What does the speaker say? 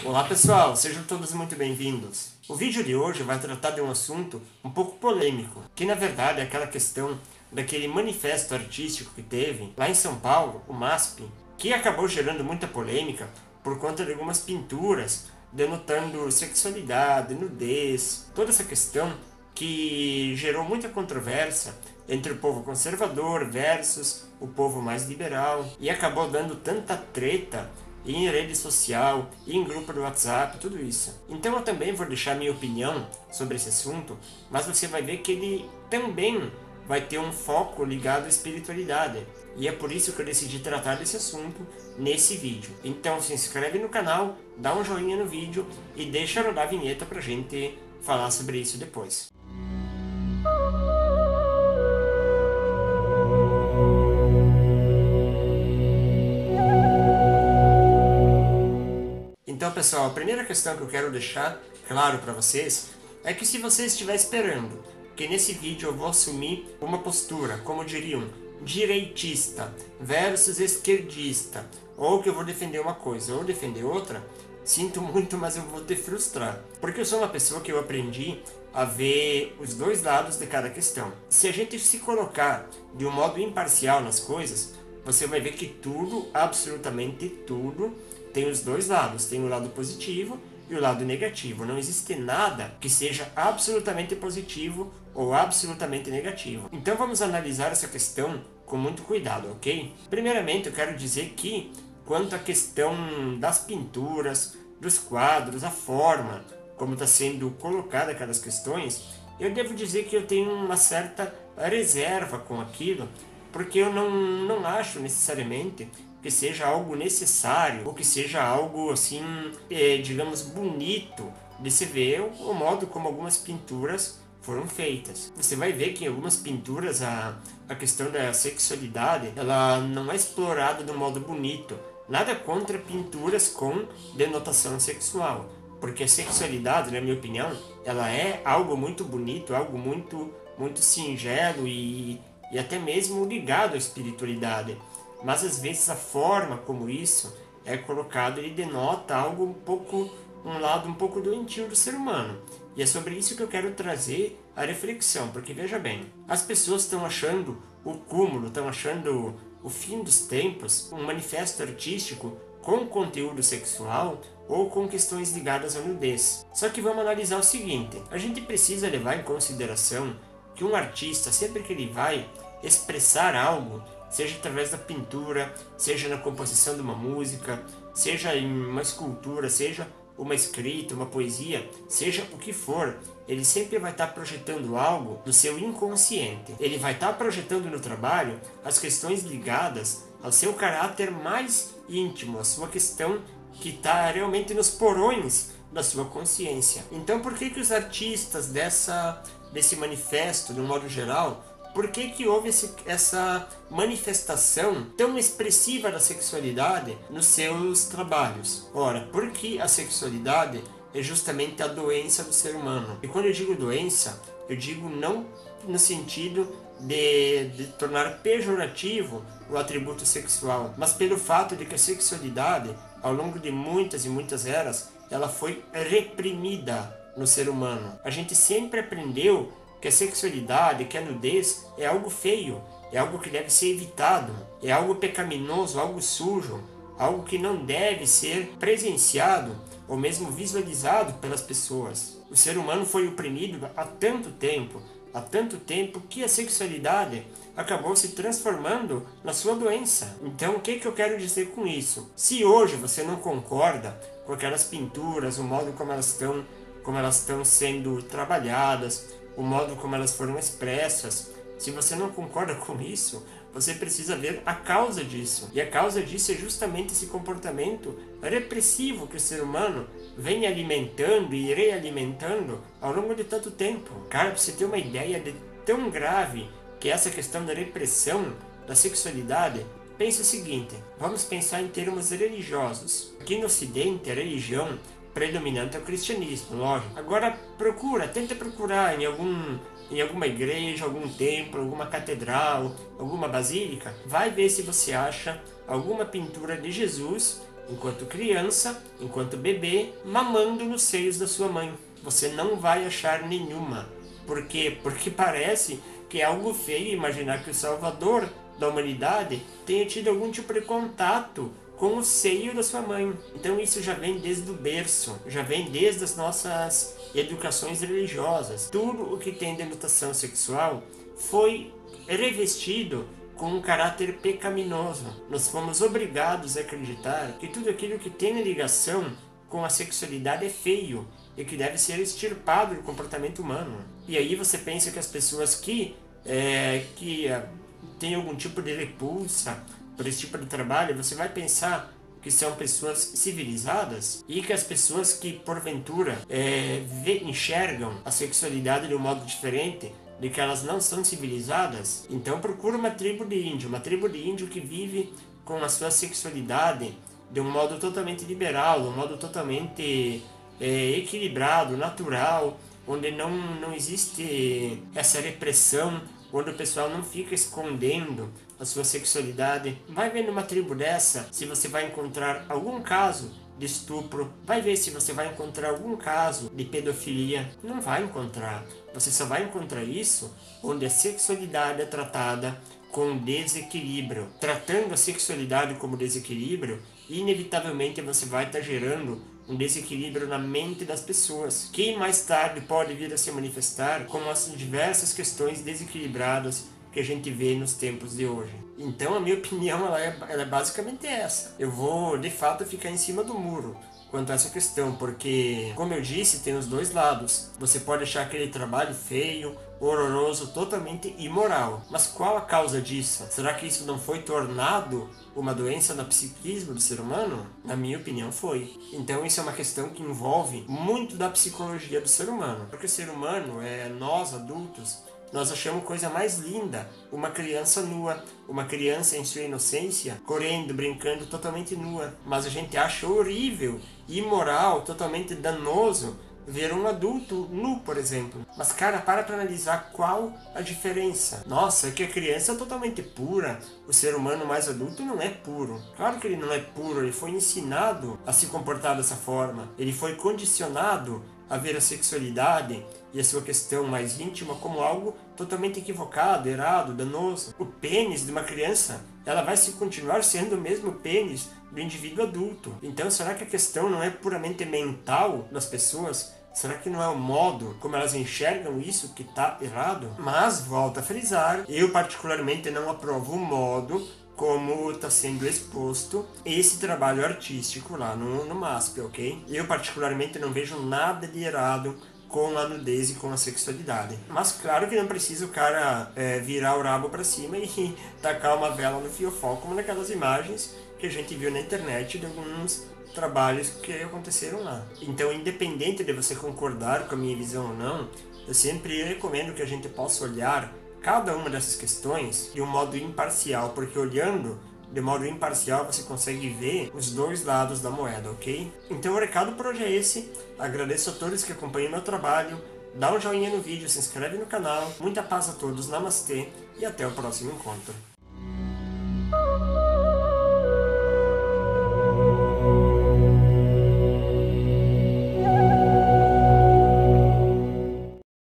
Olá pessoal, sejam todos muito bem-vindos. O vídeo de hoje vai tratar de um assunto um pouco polêmico, que na verdade é aquela questão daquele manifesto artístico que teve lá em São Paulo, o MASP, que acabou gerando muita polêmica por conta de algumas pinturas denotando sexualidade, nudez, toda essa questão que gerou muita controvérsia entre o povo conservador versus o povo mais liberal e acabou dando tanta treta em rede social, em grupo do WhatsApp, tudo isso. Então eu também vou deixar minha opinião sobre esse assunto, mas você vai ver que ele também vai ter um foco ligado à espiritualidade. E é por isso que eu decidi tratar desse assunto nesse vídeo. Então se inscreve no canal, dá um joinha no vídeo e deixa rodar a vinheta pra gente falar sobre isso depois. Então, pessoal, a primeira questão que eu quero deixar claro para vocês é que se você estiver esperando que nesse vídeo eu vou assumir uma postura, como diriam, direitista versus esquerdista, ou que eu vou defender uma coisa ou defender outra, sinto muito, mas eu vou te frustrar. Porque eu sou uma pessoa que eu aprendi a ver os dois lados de cada questão. Se a gente se colocar de um modo imparcial nas coisas, você vai ver que tudo, absolutamente tudo, tem os dois lados, tem o lado positivo e o lado negativo. Não existe nada que seja absolutamente positivo ou absolutamente negativo. Então vamos analisar essa questão com muito cuidado, ok? Primeiramente eu quero dizer que, quanto à questão das pinturas, dos quadros, a forma como está sendo colocada aquelas questões, eu devo dizer que eu tenho uma certa reserva com aquilo, porque eu não acho necessariamente que seja algo necessário, ou que seja algo assim, digamos, bonito de se ver o modo como algumas pinturas foram feitas. Você vai ver que em algumas pinturas a questão da sexualidade ela não é explorada de um modo bonito. Nada contra pinturas com denotação sexual, porque a sexualidade, na minha opinião, ela é algo muito bonito, algo muito singelo e até mesmo ligado à espiritualidade. Mas às vezes a forma como isso é colocado, ele denota algo um lado um pouco doentio do ser humano. E é sobre isso que eu quero trazer a reflexão, porque veja bem, as pessoas estão achando o cúmulo, estão achando o fim dos tempos, um manifesto artístico com conteúdo sexual ou com questões ligadas à nudez. Só que vamos analisar o seguinte, a gente precisa levar em consideração que um artista, sempre que ele vai expressar algo, seja através da pintura, seja na composição de uma música, seja em uma escultura, seja uma escrita, uma poesia, seja o que for, ele sempre vai estar projetando algo do seu inconsciente. Ele vai estar projetando no trabalho as questões ligadas ao seu caráter mais íntimo, a sua questão que está realmente nos porões da sua consciência. Então por que os artistas desse manifesto, de um modo geral, por que houve essa manifestação tão expressiva da sexualidade nos seus trabalhos? Ora, porque a sexualidade é justamente a doença do ser humano. E quando eu digo doença, eu digo não no sentido de tornar pejorativo o atributo sexual, mas pelo fato de que a sexualidade, ao longo de muitas e muitas eras, ela foi reprimida no ser humano. A gente sempre aprendeu que a sexualidade, que a nudez é algo feio, é algo que deve ser evitado, é algo pecaminoso, algo sujo, algo que não deve ser presenciado ou mesmo visualizado pelas pessoas. O ser humano foi oprimido há tanto tempo que a sexualidade acabou se transformando na sua doença. Então o que eu quero dizer com isso? Se hoje você não concorda com aquelas pinturas, o modo como elas estão sendo trabalhadas, o modo como elas foram expressas, se você não concorda com isso, você precisa ver a causa disso. E a causa disso é justamente esse comportamento repressivo que o ser humano vem alimentando e realimentando ao longo de tanto tempo. Cara, para você ter uma ideia de tão grave que é essa questão da repressão da sexualidade, pense o seguinte, vamos pensar em termos religiosos. Aqui no Ocidente, a religião predominante é o cristianismo, lógico. Agora tenta procurar em alguma igreja, algum templo, alguma catedral, alguma basílica, vai ver se você acha alguma pintura de Jesus enquanto criança, enquanto bebê, mamando nos seios da sua mãe. Você não vai achar nenhuma. Por quê? Porque parece que é algo feio imaginar que o Salvador da humanidade tenha tido algum tipo de contato com o seio da sua mãe. Então isso já vem desde o berço, já vem desde as nossas educações religiosas. Tudo o que tem denotação sexual foi revestido com um caráter pecaminoso. Nós fomos obrigados a acreditar que tudo aquilo que tem ligação com a sexualidade é feio e que deve ser extirpado do comportamento humano. E aí você pensa que as pessoas que têm algum tipo de repulsa por esse tipo de trabalho, você vai pensar que são pessoas civilizadas e que as pessoas que porventura enxergam a sexualidade de um modo diferente, de que elas não são civilizadas. Então procura uma tribo de índio que vive com a sua sexualidade de um modo totalmente liberal, de um modo totalmente equilibrado, natural, onde não existe essa repressão, onde o pessoal não fica escondendo a sua sexualidade. Vai ver numa tribo dessa se você vai encontrar algum caso de estupro, vai ver se você vai encontrar algum caso de pedofilia. Não vai encontrar. Você só vai encontrar isso onde a sexualidade é tratada com desequilíbrio. Tratando a sexualidade como desequilíbrio, inevitavelmente você vai estar gerando um desequilíbrio na mente das pessoas, que mais tarde pode vir a se manifestar com as diversas questões desequilibradas que a gente vê nos tempos de hoje. Então a minha opinião ela é basicamente essa. Eu vou de fato ficar em cima do muro quanto a essa questão, porque, como eu disse, tem os dois lados. Você pode achar aquele trabalho feio, horroroso, totalmente imoral. Mas qual a causa disso? Será que isso não foi tornado uma doença no psiquismo do ser humano? Na minha opinião, foi. Então isso é uma questão que envolve muito da psicologia do ser humano. Porque o ser humano, nós adultos, nós achamos coisa mais linda uma criança nua, uma criança em sua inocência, correndo, brincando totalmente nua. Mas a gente acha horrível, imoral, totalmente danoso ver um adulto nu, por exemplo. Mas cara, para analisar qual a diferença. Nossa, é que a criança é totalmente pura, o ser humano mais adulto não é puro. Claro que ele não é puro, ele foi ensinado a se comportar dessa forma. Ele foi condicionado a ver a sexualidade e a sua questão mais íntima como algo totalmente equivocado, errado, danoso. O pênis de uma criança, ela vai se continuar sendo o mesmo pênis do indivíduo adulto. Então, será que a questão não é puramente mental das pessoas? Será que não é o modo como elas enxergam isso que está errado? Mas, volto a frisar, eu particularmente não aprovo o modo como está sendo exposto esse trabalho artístico lá no MASP, ok? Eu particularmente não vejo nada de errado com a nudez e com a sexualidade. Mas claro que não precisa o cara virar o rabo para cima e tacar uma vela no fiofó, como naquelas imagens que a gente viu na internet de alguns trabalhos que aconteceram lá. Então, independente de você concordar com a minha visão ou não, eu sempre recomendo que a gente possa olhar cada uma dessas questões de um modo imparcial, porque olhando de modo imparcial você consegue ver os dois lados da moeda, ok? Então o recado por hoje é esse. Agradeço a todos que acompanham meu trabalho, dá um joinha no vídeo, se inscreve no canal, muita paz a todos, namastê e até o próximo encontro.